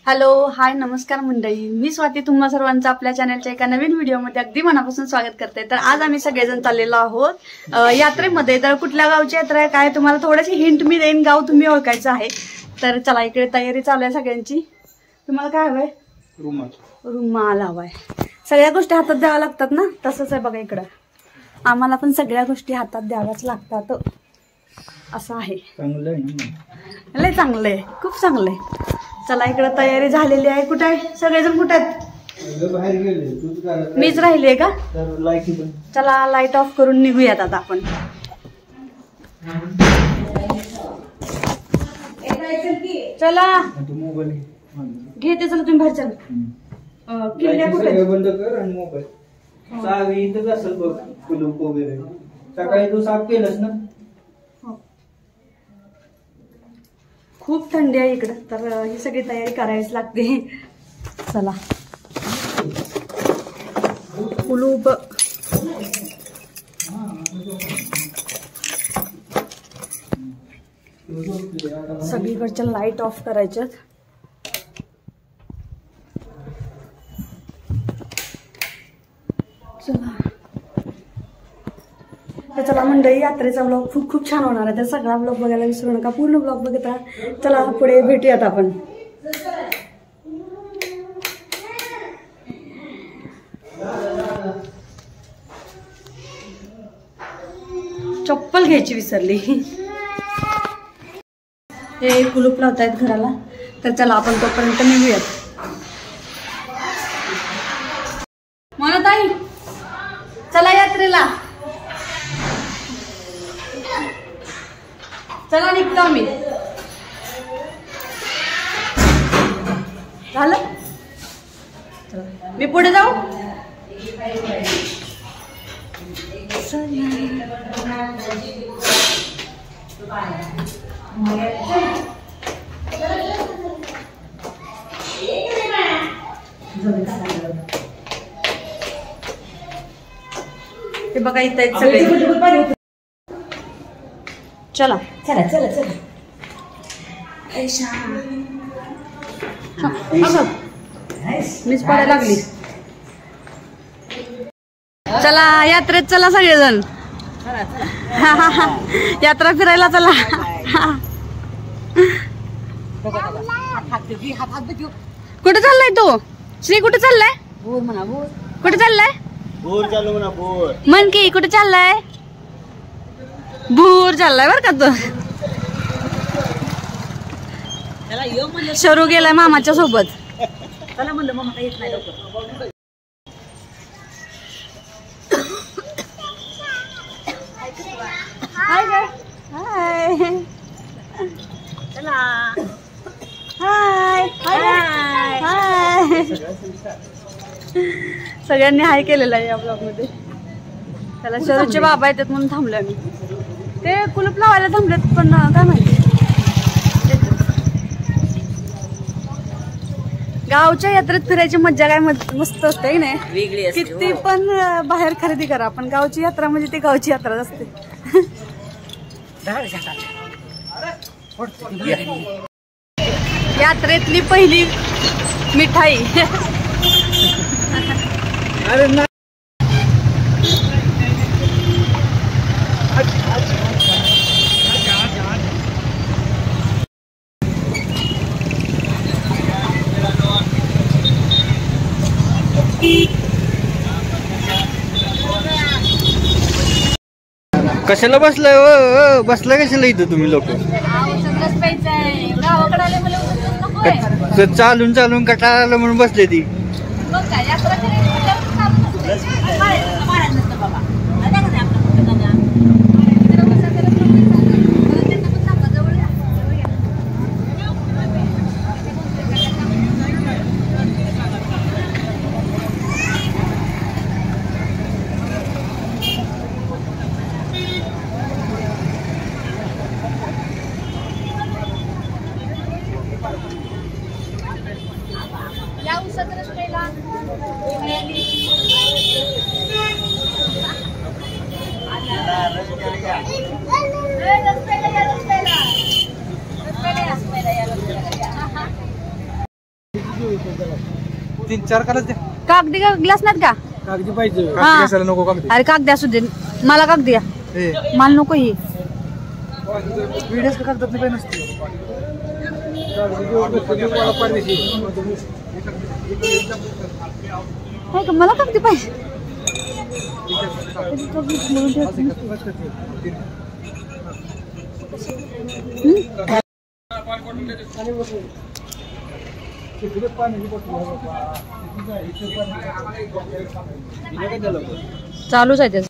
Hello hi नमस्कार मंडळी, मी स्वाती तुम्हा सर्वांचं आपल्या चॅनलच्या एका नवीन व्हिडिओमध्ये अगदी मनापासून स्वागत करते। तर आज आम्ही सगळेजण चाललेलो आहोत यात्रेमध्ये। तर कुठल्या गावची यात्रा आहे काय तुम्हाला थोडीशी हिंट मी देईन, गाव तुम्ही ओळखायचं आहे। तर चला इकडे तयारी चालू आहे सगळ्यांची। तुम्हाला काय हवंय? रुमाल हवाय। सगळ्या गोष्टी हातात द्याव्या लागतात ना, तसंच आहे बघा इकडं आम्हाला पण सगळ्या गोष्टी हातात द्याव्याच लागतात असं आहे। चांगलं आहे, लय चांगलं आहे, खूप चांगलं आहे। चला इकडे तयारी झालेली आहे। कुठे आहे सगळेजण? कुठे आहेत? बाहेर गेले, मीच राहिली का? चला लाईट ऑफ करून निघूयात आता आपण। चला घेते, चला तुम्ही बाहेर चला। किल्ल्या कुठे? बंद कर आणि मोबाईल चावी इथंच असेल बघ, कुलूप वगैरे सकाळी तू साफ केलंस ना। खूप थंडी आहे इकडं, तर ही सगळी तयारी करावीच लागते। चला कुलूप सगळीकडच्या लाईट ऑफ करायच्यात। चला तर चला मंडळी, यात्रेचा ब्लॉग खूप खूप छान होणार आहे। तर सगळा ब्लॉग बघायला विसरू नका, पूर्ण ब्लॉग बघत राहा। चला पुढे भेटूयात आपण। चप्पल घ्यायची विसरली। हे कुलूप लावतायत घराला, तर चला आपण तोपर्यंत निघूयात। म्हणत आई चला यात्रेला, चला निघतो आम्ही। झालं? मी पुढे जाऊ? हे बघा इथं आहेत सगळे। चला चला चला चला मीच पडायला लागली। चला यात्रेत चला सगळेजण, यात्रा फिरायला चला। कुठे चाललाय तू श्री? कुठे चाललाय? कुठे चाललाय? मन की कुठे चाललाय? भूर चाललाय बर का तो। शरू गेलाय मामाच्या सोबत। चला म्हणलं मामा काही येत नाही लवकर। हाय काय? हाय चला हाय हाय हाय। सगळ्यांनी हाय केलेला आहे या ब्लॉग मध्ये। त्याला शरूचे बाबा येतात म्हणून थांबलोय आम्ही। ते कुलूप लावायला थांबलेत, पण काय माहिती। गावच्या यात्रेत फिरायची मज्जा काय मस्त असते नाही, किती पण बाहेर खरेदी करा, पण गावची यात्रा म्हणजे ती गावची यात्राच असते। यात्रेतली पहिली मिठाई। कशाला बसलाय? बसलाय कशाला इथं तुम्ही लोक? चालून चालून कटाळा आला म्हणून बसले ती। 3-4 कालच द्या. कागदी ग्लास नाहीत का? कागदी पाहिजे. हा. कशाला नको कागदी? अरे कागदी असू दे, मला कागदी द्या. मला नको ही व्हिडिओज का कागदात नाही नसते. हाय का? मला कागदी पाहिजे. चालूच आहे त्याच.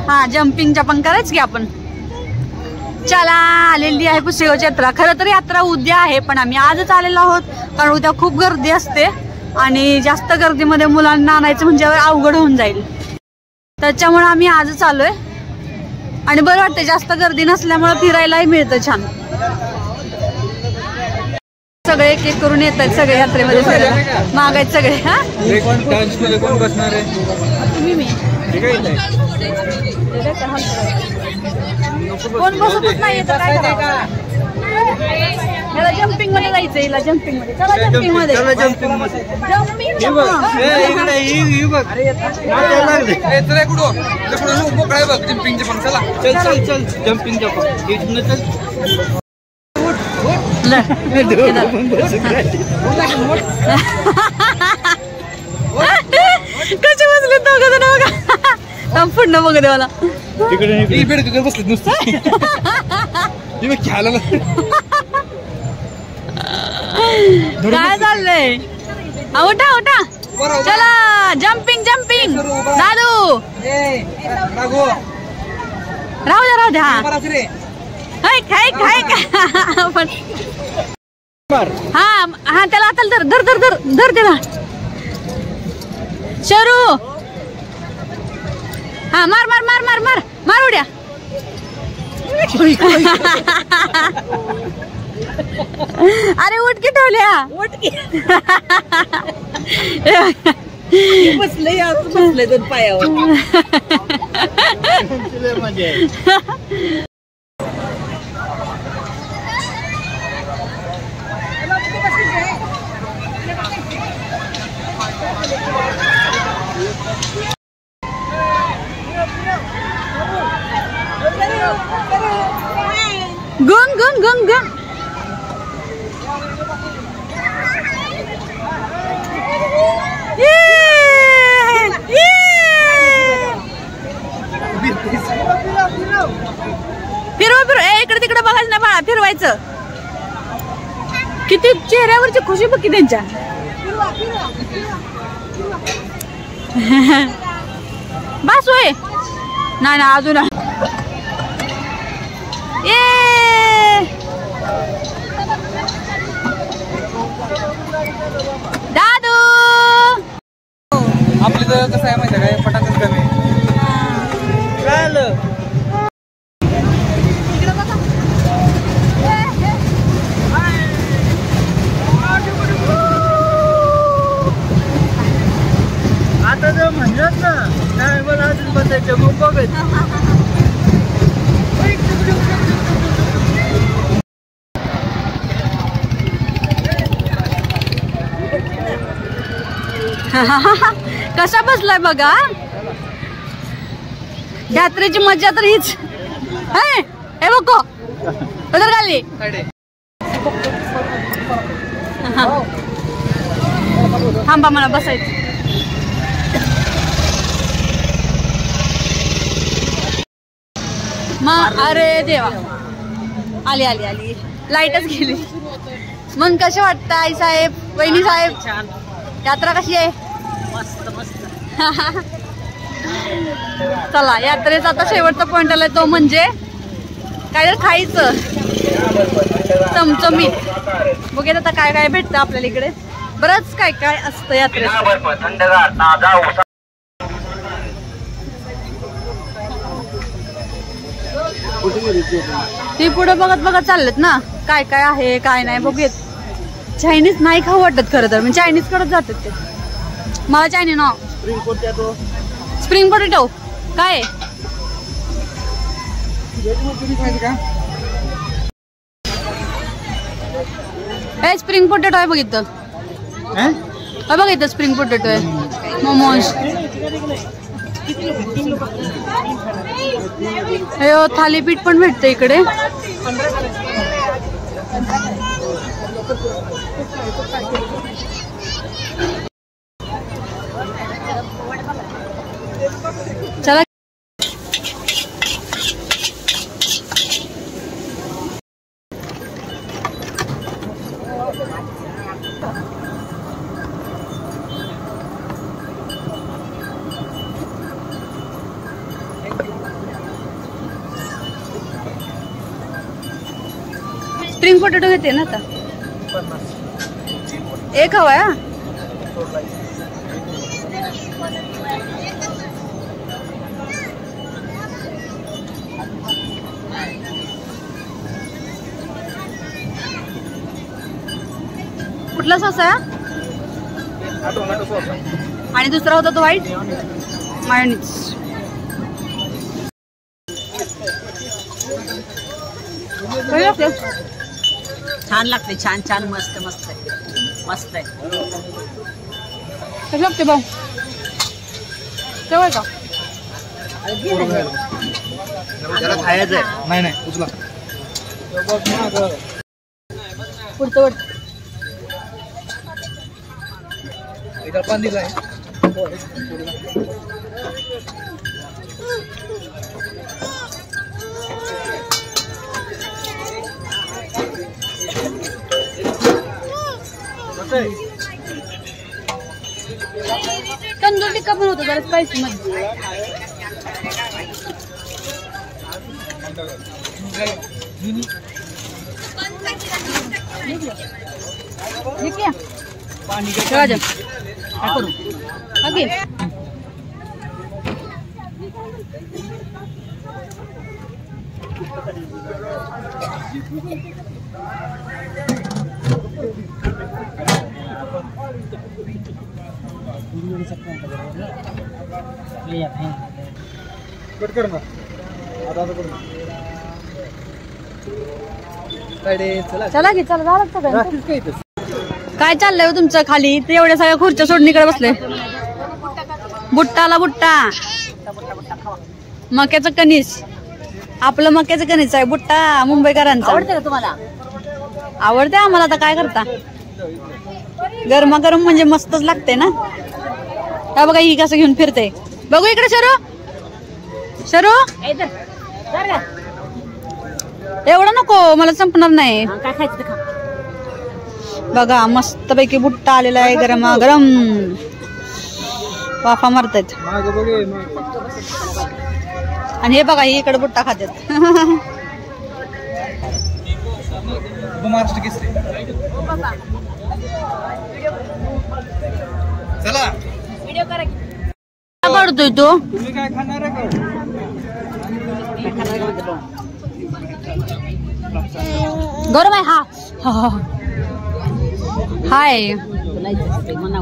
हा जम्पिंग जपांग करायच की आपण. चला आलेली आहे पुसेगावची यात्रा. खरं तर यात्रा उद्या आहे पण आम्ही आजच आलेलो आहोत कारण उद्या खूप गर्दी असते आणि जास्त गर्दीमध्ये मुलांना आणायचं म्हणजे अवघड होऊन जाईल. त्याच्यामुळे आम्ही आजच आलोय आणि बरं वाटतं जास्त गर्दी नसल्यामुळे फिरायलाही मिळतं छान. सगळे एक एक करून येत आहेत सगळे यात्रेमध्ये फिरायला. मागायत सगळे. हा कोण बसणार आहे? तुम्ही मी कोण बसतच नाहीये तर काय करावं? याला जम्पिंग मध्ये जायचं. याला जम्पिंग मध्ये. चला जम्पिंग मध्ये. जम्पिंग कसे बसले दोघं जण बघा. पुढनं बघ देवाला तिकडे बसलेत नुसतं. काय चाललंय? उठा उठा. चला जम्पिंग जम्पिंग. दादू राहू द्या. हा हा त्याला आता धर धर धर धर धर त्याला. शरू हा मार मार मार मार मार मार उड्या. अरे उठकी ठेवल्या. उठकी बसले बसले दोन पायावर. गुंग गुंग गुंग गुंग. फिरवा फिरवा. इकडे तिकडे बघायचं नाही बाळा. फिरवायचं. किती चेहऱ्यावरची खुशी बघ की त्यांच्या. बस होय. नाही ना अजून. दादू आपली तर कसं आहे माहिती काय? फटाकच कमी. आता जर म्हणत ना नाही मला अजून बसायचं मग बघत. कसा बसलाय बघा. यात्रेची मजा तर हीच. हे बघो उधर खाली. थांबा मला बसायचं. मग अरे देवा. आली आली आली. लाईटच गेली. मग कसे वाटतं आई साहेब वहिनी साहेब? यात्रा कशी आहे? मस्त मस्त. चला यात्रेचा आता शेवटचा पॉइंट आलाय तो म्हणजे काय तर खायचं. चमचमीत. बघूया आता काय काय भेटतं आपल्याला इकडे. बरंच काय काय असतं यात्रेत. ती पुढे बघत बघत चाललेत ना, काय काय आहे काय नाही बघूयात. चायनीज नाही खाऊ वाटत खरं तर, मी चायनीज कडे जातात ते. मला चायनीज ना स्प्रिंग पोटॅटो काय आहे? स्प्रिंग पोटॅटो आहे बघितलं, बघितलं स्प्रिंग पोटॅटो आहे. मोमोज हे थालीपीठ पण भेटतं इकडे. चला स्प्रिंग पोटॅटो घेते ना आता, एक हवा आहे. कुठला सॉस आहे? आणि दुसरा होता तो व्हाईट मायोनीज. छान लागते, छान छान मस्त मस्त आहे, मस्त आहे. कसं लागते भाऊ? तेव्हा का खायचं नाही नाही उचला पुढचं वाट पण दिलाय. तंदूर टिक्का पण होतो जरा स्पायसी मध्ये. कट कर ना आता करू. चला की चला झालं सगळं. काय चाललंय हो तुमचं खाली? ते एवढ्या सगळ्या खुर्च्या सोडणीकडे बसले. बुट्टाला बुट्टा, मक्याचं कणीस. आपलं मक्याचं कणीस आहे बुट्टा मुंबईकरांचा. आवडते का तुम्हाला? आवडते आम्हाला. आता काय करता, गरमागरम म्हणजे मस्तच लागते ना. काय बघा ही कसं घेऊन फिरते. बघू इकडे शरू, शरू एवढं नको मला, संपणार नाही. काय खायचं खा. बघा मस्त पैकी बुट्टा आलेला आहे गरमागरम. वाफा मारतायत. आणि हे बघा ही इकडे बुट्टा खातात. चला व्हिडिओ करा. काय करतोय तो? तुम्ही काय खाणार आहे? गरम आहे हा. हाय